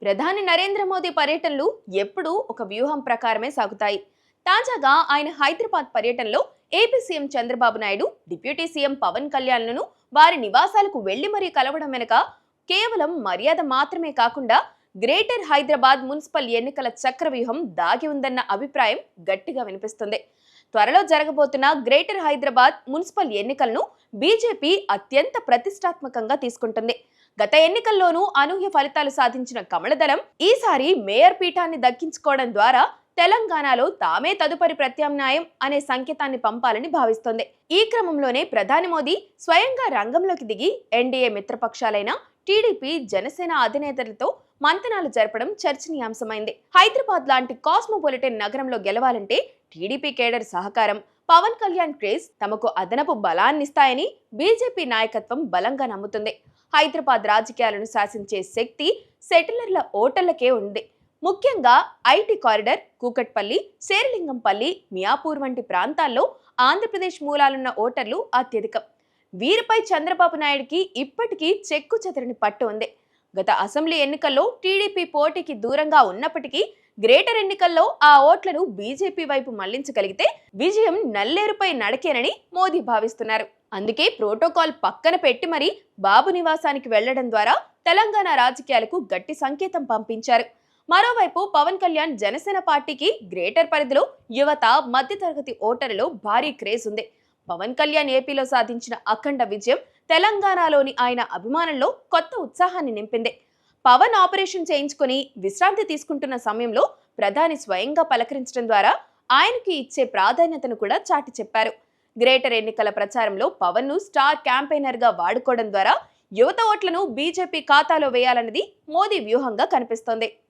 ప్రధాని నరేంద్ర మోదీ పర్యటనలు ఎప్పుడూ ఒక వ్యూహం ప్రకారమే సాగుతాయి. తాజాగా ఆయన హైదరాబాద్ పర్యటనలో AP CM Chandrababu Naidu, deputy CM Pawan కళ్యాణ్లను వారి నివాసాలకు వెళ్లి మరీ కలవడం వెనుక కేవలం మర్యాద మాత్రమే కాకుండా గ్రేటర్ హైదరాబాద్ మున్సిపల్ ఎన్నికల చక్రవ్యూహం దాగి ఉందన్న అభిప్రాయం గట్టిగా వినిపిస్తుంది. త్వరలో జరగబోతున్న గ్రేటర్ హైదరాబాద్ మున్సిపల్ ఎన్నికలను బీజేపీ అత్యంత ప్రతిష్టాత్మకంగా తీసుకుంటుంది. గత ఎన్నికల్లోనూ అనూహ్య ఫలితాలు సాధించిన కమలదళం ఈసారి మేయర్ పీఠాన్ని దక్కించుకోవడం ద్వారా తెలంగాణలో తామే తదుపరి ప్రత్యామ్నాయం అనే సంకేతాన్ని పంపాలని భావిస్తోంది. ఈ క్రమంలోనే ప్రధాని మోదీ స్వయంగా రంగంలోకి దిగి ఎన్డీఏ మిత్రపక్షాలైన టీడీపీ, జనసేన అధినేతలతో మంతనాలు జరపడం చర్చనీయాంశమైంది. హైదరాబాద్ లాంటి కాస్మోపాలిటన్ నగరంలో గెలవాలంటే టీడీపీ కేడర్ సహకారం, పవన్ కళ్యాణ్ క్రేజ్ తమకు అదనపు బలాన్నిస్తాయని బీజేపీ నాయకత్వం బలంగా నమ్ముతుంది. హైదరాబాద్ రాజకీయాలను శాసించే శక్తి సెటిలర్ల ఓటర్లకే ఉంది. ముఖ్యంగా ఐటీ కారిడార్, కూకట్పల్లి, శేరిలింగంపల్లి, మియాపూర్ వంటి ప్రాంతాల్లో ఆంధ్రప్రదేశ్ మూలాలున్న ఓటర్లు అత్యధికం. వీరిపై చంద్రబాబు నాయుడికి ఇప్పటికీ చెక్కు చెదరని పట్టు ఉంది. గత అసెంబ్లీ ఎన్నికల్లో టీడీపీ పోటీకి దూరంగా ఉన్నప్పటికీ గ్రేటర్ ఎన్నికల్లో ఆ ఓట్లను బీజేపీ వైపు మళ్లించగలిగితే విజయం నల్లేరుపై నడకేనని మోదీ భావిస్తున్నారు. అందుకే ప్రోటోకాల్ పక్కన పెట్టి మరీ బాబు నివాసానికి వెళ్లడం ద్వారా తెలంగాణ రాజకీయాలకు గట్టి సంకేతం పంపించారు. మరోవైపు పవన్ కళ్యాణ్ జనసేన పార్టీకి గ్రేటర్ పరిధిలో యువత, మధ్యతరగతి ఓటర్లలో భారీ క్రేజ్ ఉంది. పవన్ కళ్యాణ్ ఏపీలో సాధించిన అఖండ విజయం తెలంగాణలోని ఆయన అభిమానుల్లో కొత్త ఉత్సాహాన్ని నింపింది. పవన్ ఆపరేషన్ చేయించుకుని విశ్రాంతి తీసుకుంటున్న సమయంలో ప్రధాని స్వయంగా పలకరించడం ద్వారా ఆయనకి ఇచ్చే ప్రాధాన్యతను కూడా చాటి చెప్పారు. గ్రేటర్ ఎన్నికల ప్రచారంలో పవన్ ను స్టార్ క్యాంపెయినర్ గా వాడుకోవడం ద్వారా యువత ఓట్లను బీజేపీ ఖాతాలో వేయాలన్నది మోదీ వ్యూహంగా కనిపిస్తోంది.